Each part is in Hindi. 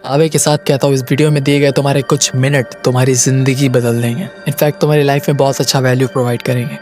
दावे के साथ कहता हूँ, इस वीडियो में दिए गए तुम्हारे कुछ मिनट तुम्हारी ज़िंदगी बदल देंगे। इनफैक्ट तुम्हारी लाइफ में बहुत अच्छा वैल्यू प्रोवाइड करेंगे।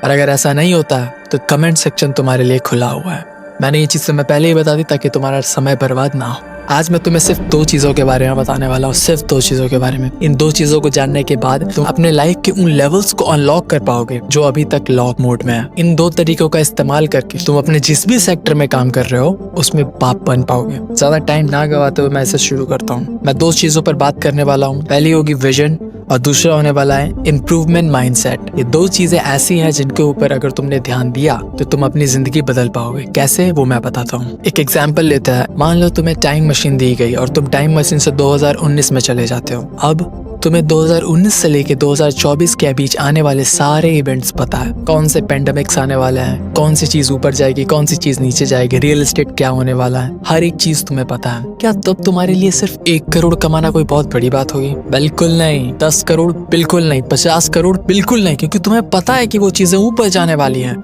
और अगर ऐसा नहीं होता तो कमेंट सेक्शन तुम्हारे लिए खुला हुआ है। मैंने ये चीज़ तुम्हें पहले ही बता दी ताकि तुम्हारा समय बर्बाद ना हो। आज मैं तुम्हें सिर्फ 2 चीज़ों के बारे में बताने वाला हूँ, सिर्फ 2 चीज़ों के बारे में। इन 2 चीज़ों को जानने के बाद तुम अपने लाइफ के उन लेवल्स को अनलॉक कर पाओगे जो अभी तक लॉक मोड में है। इन 2 तरीकों का इस्तेमाल करके तुम अपने जिस भी सेक्टर में काम कर रहे हो उसमें बाप बन पाओगे। ज्यादा टाइम ना गवाते हुए मैं इसे शुरू करता हूँ। मैं 2 चीज़ों पर बात करने वाला हूँ। पहली होगी विजन और दूसरा होने वाला है इम्प्रूवमेंट माइंडसेट। ये 2 चीजें ऐसी हैं जिनके ऊपर अगर तुमने ध्यान दिया तो तुम अपनी जिंदगी बदल पाओगे। कैसे, वो मैं बताता हूँ। एक एग्जांपल लेते हैं। मान लो तुम्हें टाइम मशीन दी गई और तुम टाइम मशीन से 2019 में चले जाते हो। अब तुम्हें 2019 से लेके 2024 के बीच आने वाले सारे इवेंट्स पता है। कौन से पेंडेमिक्स आने वाले हैं, कौन सी चीज ऊपर जाएगी, कौन सी चीज नीचे जाएगी, रियल एस्टेट क्या होने वाला है, हर एक चीज तुम्हें पता है। क्या तब तुम्हारे लिए सिर्फ 1 करोड़ कमाना कोई बहुत बड़ी बात होगी? बिल्कुल नहीं। 10 करोड़ बिल्कुल नहीं। 50 करोड़ बिल्कुल नहीं, क्योंकि तुम्हें पता है कि वो चीजें ऊपर जाने वाली हैं।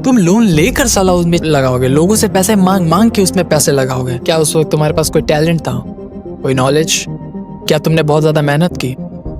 तुम लोन लेकर साला उसमें लगाओगे, लोगों से पैसे मांग मांग के उसमें पैसे लगाओगे। क्या उस वक्त तुम्हारे पास कोई टैलेंट था, कोई नॉलेज? क्या तुमने बहुत ज्यादा मेहनत की?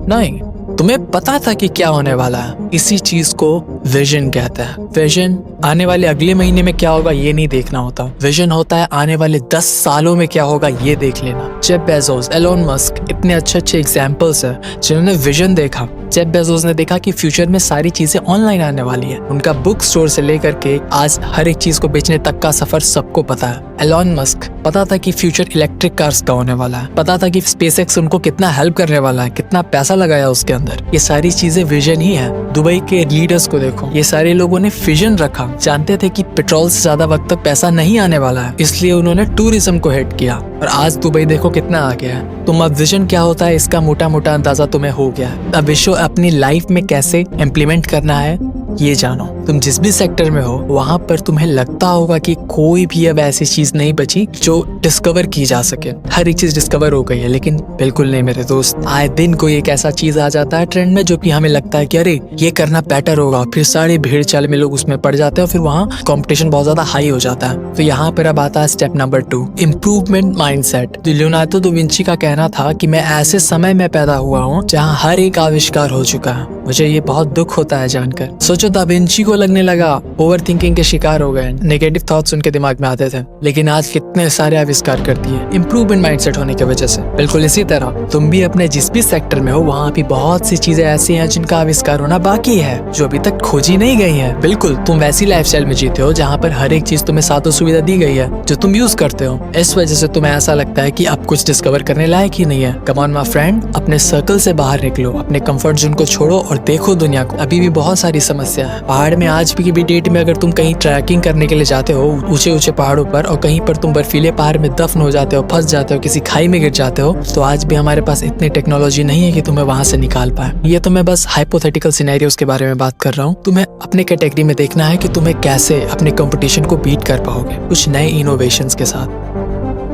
नहीं। तुम्हें पता था कि क्या होने वाला है। इसी चीज को विजन कहते हैं। विजन आने वाले अगले महीने में क्या होगा ये नहीं देखना होता। विजन होता है आने वाले 10 सालों में क्या होगा ये देख लेना। जेफ बेजोस, एलोन मस्क, इतने अच्छे एग्जाम्पल्स हैं जिन्होंने विजन देखा। जेफ बेजोस ने देखा कि फ्यूचर में सारी चीजें ऑनलाइन आने वाली है। उनका बुक स्टोर से लेकर के आज हर एक चीज को बेचने तक का सफर सबको पता है। एलोन मस्क पता था कि फ्यूचर इलेक्ट्रिक कार्स का होने वाला है। पता था कि स्पेसएक्स उनको कितना हेल्प करने वाला है, कितना पैसा लगाया उसके अंदर। ये सारी चीजें विजन ही है। दुबई के लीडर्स को देखो, ये सारे लोगों ने विजन रखा। जानते थे कि पेट्रोल से ज्यादा वक्त तक पैसा नहीं आने वाला है, इसलिए उन्होंने टूरिज्म को हिट किया। और आज दुबई देखो कितना आ गया है। तुम अब विजन क्या होता है इसका मोटा मोटा अंदाजा तुम्हें हो गया है। अब विश्व अपनी लाइफ में कैसे इम्प्लीमेंट करना है ये जानो। तुम जिस भी सेक्टर में हो वहां पर तुम्हें लगता होगा कि कोई भी अब ऐसी चीज नहीं बची जो डिस्कवर की जा सके। हर एक चीज डिस्कवर हो गई है, लेकिन बिल्कुल नहीं मेरे दोस्त। आए दिन कोई एक ऐसा चीज आ जाता है ट्रेंड में जो कि हमें लगता है कि अरे ये करना बेटर होगा, फिर सारे भीड़ चाल में लोग उसमें पड़ जाते हैं और फिर वहाँ कॉम्पिटिशन बहुत ज्यादा हाई हो जाता है। तो यहाँ पर अब आता है step number 2, improvement mindset. Leonardo da Vinci का कहना था कि मैं ऐसे समय में पैदा हुआ हूँ जहाँ हर एक आविष्कार हो चुका है। मुझे ये बहुत दुख होता है जानकर। सोचो दा विंची को लगने लगा ओवर थिंकिंग के शिकार हो गए, नेगेटिव थॉट्स उनके दिमाग में आते थे, लेकिन आज कितने सारे आविष्कार कर दिए इम्प्रूवमेंट माइंडसेट होने की वजह से। बिल्कुल इसी तरह तुम भी अपने जिस भी सेक्टर में हो वहाँ भी बहुत सी चीजें ऐसी हैं जिनका आविष्कार होना बाकी है, जो अभी तक खोजी नहीं गई है। बिल्कुल तुम वैसी लाइफस्टाइल में जीते हो जहाँ पर हर एक चीज तुम्हें सातों सुविधा दी गई है जो तुम यूज करते हो। इस वजह से तुम्हें ऐसा लगता है कि अब कुछ डिस्कवर करने लायक ही नहीं है। कम ऑन माय फ्रेंड, अपने सर्कल से बाहर निकलो, अपने कंफर्ट जोन को छोड़ो और देखो दुनिया को। अभी भी बहुत सारी समस्या है। पहाड़ में आज भी डेट में अगर तुम कहीं ट्रैकिंग करने के लिए जाते हो ऊंचे ऊंचे पहाड़ों पर, और कहीं पर तुम बर्फीले पहाड़ में दफन हो जाते हो, फंस जाते हो, किसी खाई में गिर जाते हो, तो आज भी हमारे पास इतनी टेक्नोलॉजी नहीं है कि तुम्हें वहां से निकाल पाए। ये तो मैं बस हाइपोथेटिकल सिनेरियोस के बारे में बात कर रहा हूँ। तुम्हें अपने कैटेगरी में देखना है कि तुम्हें कैसे अपने कंपटीशन को बीट कर पाओगे कुछ नए इनोवेशंस के साथ।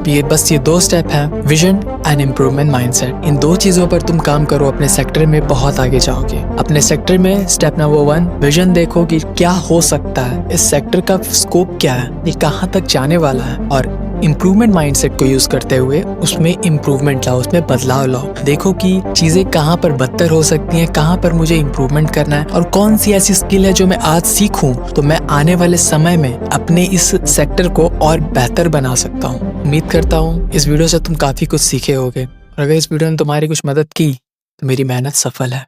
ये 2 स्टेप हैं, विजन एंड इम्प्रूवमेंट माइंडसेट। इन 2 चीजों पर तुम काम करो, अपने सेक्टर में बहुत आगे जाओगे। अपने सेक्टर में स्टेप नंबर 1, विजन देखो कि क्या हो सकता है, इस सेक्टर का स्कोप क्या है, ये कहाँ तक जाने वाला है। और इम्प्रूवमेंट माइंडसेट को यूज करते हुए उसमें इम्प्रूवमेंट लाओ, उसमें बदलाव लाओ। देखो कि चीजें कहाँ पर बदतर हो सकती हैं, कहाँ पर मुझे इम्प्रूवमेंट करना है, और कौन सी ऐसी स्किल है जो मैं आज सीखूं तो मैं आने वाले समय में अपने इस सेक्टर को और बेहतर बना सकता हूँ। उम्मीद करता हूँ इस वीडियो से तुम काफी कुछ सीखे होगे, और अगर इस वीडियो ने तुम्हारी कुछ मदद की तो मेरी मेहनत सफल है।